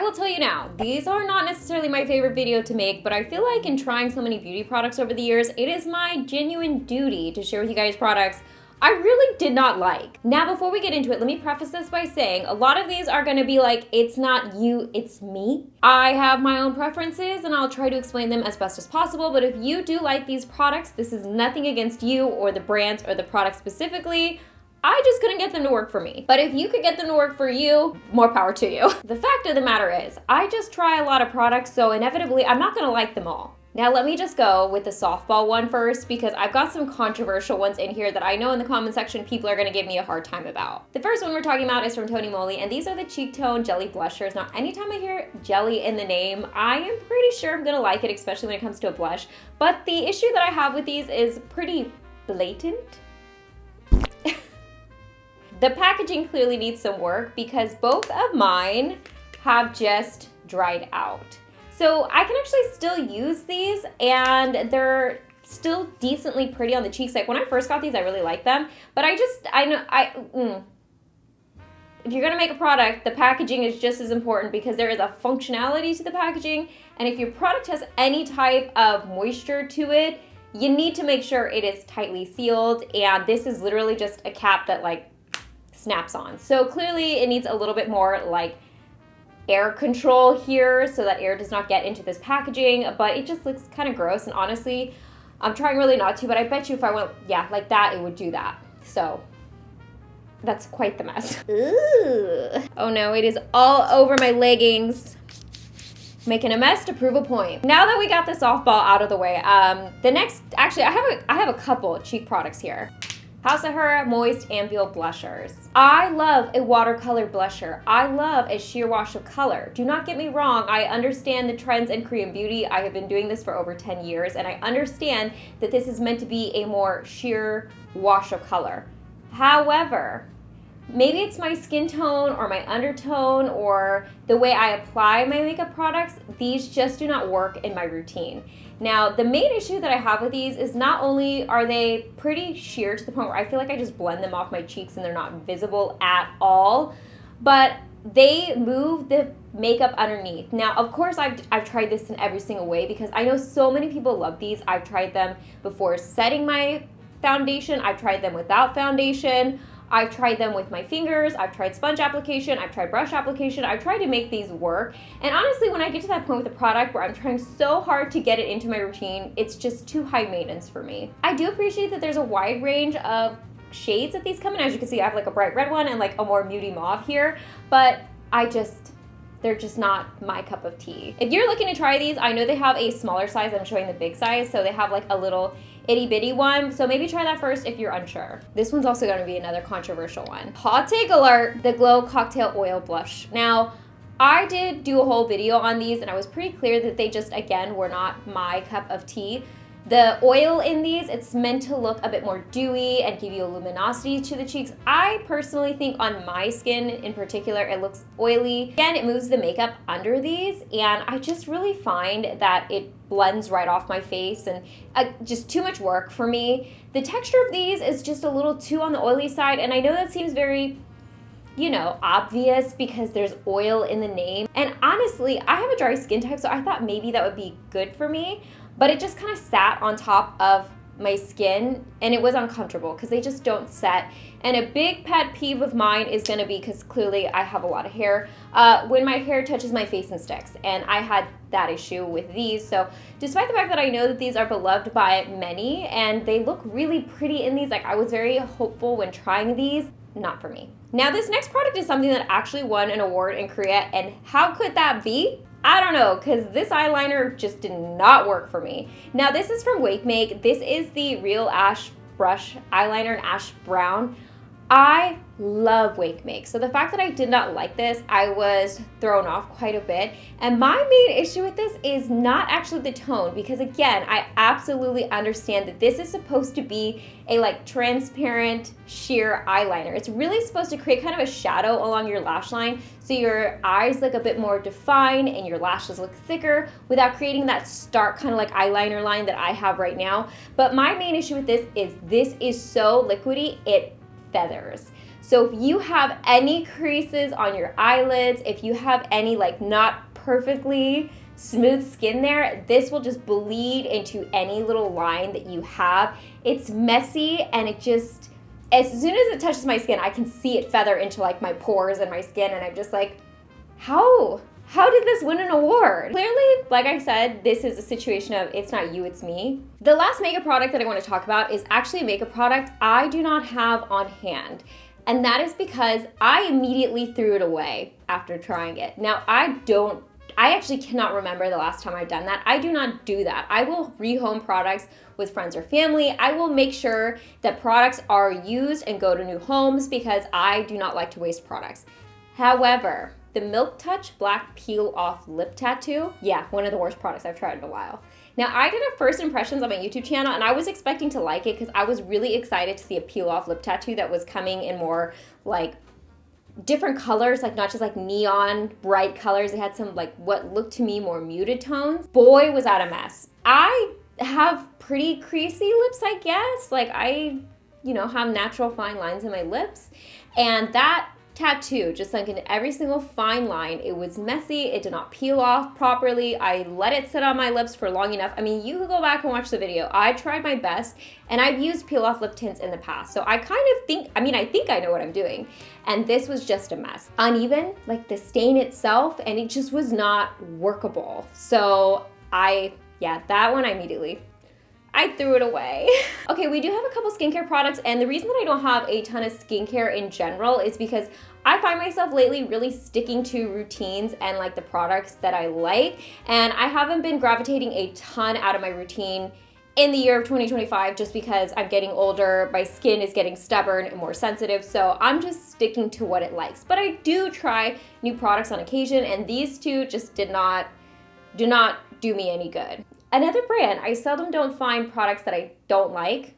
will tell you now, these are not necessarily my favorite video to make, but I feel like in trying so many beauty products over the years, it is my genuine duty to share with you guys products I really did not like. Now, before we get into it, let me preface this by saying a lot of these are gonna be like, it's not you, it's me. I have my own preferences and I'll try to explain them as best as possible, but if you do like these products, this is nothing against you or the brands or the product specifically. I just couldn't get them to work for me. But if you could get them to work for you, more power to you. The fact of the matter is, I just try a lot of products, so inevitably I'm not gonna like them all. Now let me just go with the softball one first, because I've got some controversial ones in here that I know in the comment section people are gonna give me a hard time about. The first one we're talking about is from Moly, and these are the Cheek Tone Jelly Blushers. Now anytime I hear jelly in the name, I am pretty sure I'm gonna like it, especially when it comes to a blush. But the issue that I have with these is pretty blatant. The packaging clearly needs some work because both of mine have just dried out. So I can actually still use these and they're still decently pretty on the cheeks. Like when I first got these, I really liked them, but if you're gonna make a product, the packaging is just as important because there is a functionality to the packaging. And if your product has any type of moisture to it, you need to make sure it is tightly sealed. And this is literally just a cap that like snaps on. So clearly it needs a little bit more like air control here so that air does not get into this packaging, but it just looks kind of gross. And honestly, I'm trying really not to, but I bet you if I went, yeah, like that, it would do that. So that's quite the mess. Ooh. Oh no, it is all over my leggings. Making a mess to prove a point. Now that we got the softball out of the way, the next, actually I have a couple cheek products here. House of Her Moist Ampoule Blushers. I love a watercolor blusher. I love a sheer wash of color. Do not get me wrong, I understand the trends in Korean beauty. I have been doing this for over 10 years and I understand that this is meant to be a more sheer wash of color. However, maybe it's my skin tone or my undertone or the way I apply my makeup products, these just do not work in my routine. Now, the main issue that I have with these is not only are they pretty sheer to the point where I feel like I just blend them off my cheeks and they're not visible at all, but they move the makeup underneath. Now, of course, I've tried this in every single way because I know so many people love these. I've tried them before setting my foundation. I've tried them without foundation. I've tried them with my fingers, I've tried sponge application, I've tried brush application, I've tried to make these work. And honestly, when I get to that point with a product where I'm trying so hard to get it into my routine, it's just too high maintenance for me. I do appreciate that there's a wide range of shades that these come in. As you can see, I have like a bright red one and like a more muty mauve here, but they're just not my cup of tea. If you're looking to try these, I know they have a smaller size. I'm showing the big size, so they have like a little itty bitty one, so maybe try that first if you're unsure. This one's also gonna be another controversial one. Hot take alert, the Glow Cocktail Oil Blush. Now, I did do a whole video on these and I was pretty clear that they just, again, were not my cup of tea. The oil in these, it's meant to look a bit more dewy and give you a luminosity to the cheeks. I personally think on my skin in particular, it looks oily. Again, it moves the makeup under these and I just really find that it blends right off my face and just too much work for me. The texture of these is just a little too on the oily side, and I know that seems very, you know, obvious because there's oil in the name. And honestly, I have a dry skin type, so I thought maybe that would be good for me, but it just kind of sat on top of my skin and it was uncomfortable because they just don't set. And a big pet peeve of mine is gonna be, because clearly I have a lot of hair, when my hair touches my face and sticks, and I had that issue with these. So despite the fact that I know that these are beloved by many and they look really pretty in these, like I was very hopeful when trying these, not for me. Now this next product is something that actually won an award in Korea, and how could that be? I don't know, because this eyeliner just did not work for me. Now this is from Wake Make. This is the Real Ash Brush Eyeliner in Ash Brown. I love Wake Make, so the fact that I did not like this, I was thrown off quite a bit. And my main issue with this is not actually the tone, because again, I absolutely understand that this is supposed to be a like transparent sheer eyeliner. It's really supposed to create kind of a shadow along your lash line so your eyes look a bit more defined and your lashes look thicker without creating that stark kind of like eyeliner line that I have right now. But my main issue with this is so liquidy, it feathers. So if you have any creases on your eyelids, if you have any like not perfectly smooth skin there, this will just bleed into any little line that you have. It's messy, and it just, as soon as it touches my skin, I can see it feather into like my pores and my skin, and I'm just like, how did this win an award? Clearly, like I said, this is a situation of it's not you, it's me. The last makeup product that I want to talk about is actually a makeup product I do not have on hand. And that is because I immediately threw it away after trying it. Now, I actually cannot remember the last time I've done that. I do not do that. I will rehome products with friends or family. I will make sure that products are used and go to new homes because I do not like to waste products. However, the Milk Touch Black Peel Off Lip Tattoo, yeah, one of the worst products I've tried in a while. Now, I did a first impressions on my YouTube channel, and I was expecting to like it because I was really excited to see a peel off lip tattoo that was coming in more like different colors, like not just like neon bright colors. It had some like what looked to me more muted tones. Boy, was that a mess. I have pretty creasy lips, I guess. Like I, have natural fine lines in my lips, and that tattoo just sunk into every single fine line. It was messy. It did not peel off properly. I let it sit on my lips for long enough. I mean, you could go back and watch the video. I tried my best, and I've used peel off lip tints in the past. So I kind of think, I think I know what I'm doing. And this was just a mess. Uneven, like the stain itself, and it just was not workable. So that one I threw it away. Okay, we do have a couple skincare products, and the reason that I don't have a ton of skincare in general is because I find myself lately really sticking to routines and like the products that I like, and I haven't been gravitating a ton out of my routine in the year of 2025 just because I'm getting older, my skin is getting stubborn and more sensitive, so I'm just sticking to what it likes. But I do try new products on occasion, and these two just do not do me any good. Another brand, I seldom don't find products that I don't like.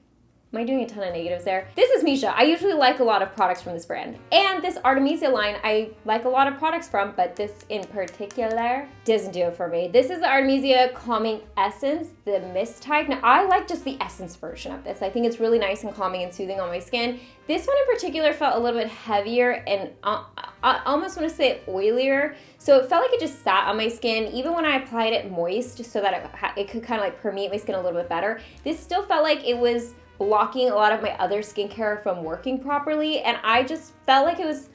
Am I doing a ton of negatives there? This is Misha. I usually like a lot of products from this brand. And this Artemisia line, I like a lot of products from, but this in particular doesn't do it for me. This is the Artemisia Calming Essence, the mist type. Now, I like just the essence version of this. I think it's really nice and calming and soothing on my skin. This one in particular felt a little bit heavier and I almost want to say oilier. So it felt like it just sat on my skin, even when I applied it moist so that it could kind of like permeate my skin a little bit better. This still felt like it was blocking a lot of my other skincare from working properly, and I just felt like it was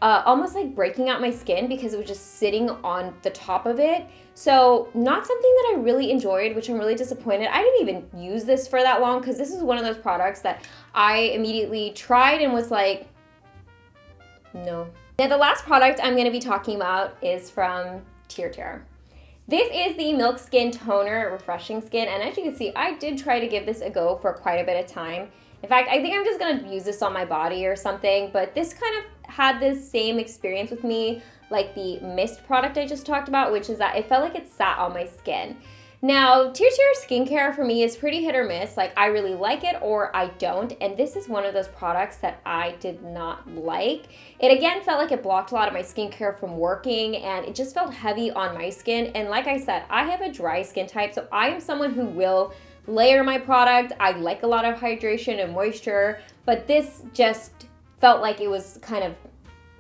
almost like breaking out my skin because it was just sitting on the top of it. So not something that I really enjoyed, which I'm really disappointed. I didn't even use this for that long because this is one of those products that I immediately tried and was like, no. Now the last product I'm going to be talking about is from TirTir. This is the Milk Skin Toner Refreshing Skin, and as you can see, I did try to give this a go for quite a bit of time. In fact, I think I'm just gonna use this on my body or something, but this kind of had this same experience with me like the mist product I just talked about, which is that it felt like it sat on my skin. Now, TirTir skincare for me is pretty hit or miss. Like, I really like it or I don't, and this is one of those products that I did not like. It again felt like it blocked a lot of my skincare from working, and it just felt heavy on my skin. And like I said, I have a dry skin type, so I am someone who will layer my product. I like a lot of hydration and moisture, but this just felt like it was kind of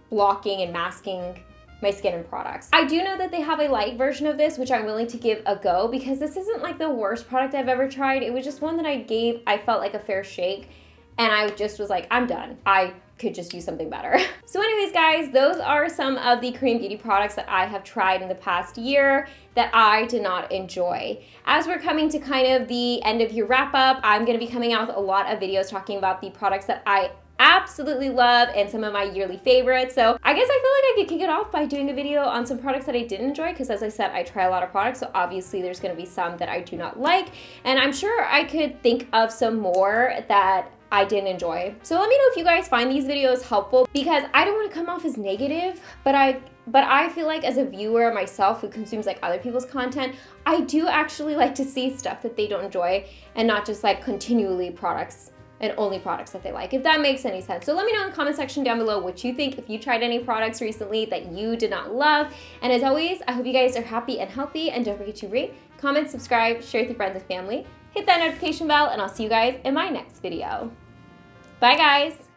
blocking and masking my skin and products. I do know that they have a light version of this, which I'm willing to give a go because this isn't like the worst product I've ever tried. It was just one that I felt like a fair shake, and I just was like, I'm done. I could just use something better. So anyways, guys, those are some of the Korean beauty products that I have tried in the past year that I did not enjoy. As we're coming to kind of the end of year wrap up, I'm gonna be coming out with a lot of videos talking about the products that I absolutely love and some of my yearly favorites. So I guess I feel like I could kick it off by doing a video on some products that I did enjoy, because as I said, I try a lot of products, so obviously there's going to be some that I do not like, and I'm sure I could think of some more that I didn't enjoy. So let me know if you guys find these videos helpful, because I don't want to come off as negative, but I feel like as a viewer myself who consumes like other people's content, I do actually like to see stuff that they don't enjoy and not just like continually products and only products that they like, if that makes any sense. So let me know in the comment section down below what you think, if you tried any products recently that you did not love. And as always, I hope you guys are happy and healthy, and don't forget to rate, comment, subscribe, share with your friends and family, hit that notification bell, and I'll see you guys in my next video. Bye guys!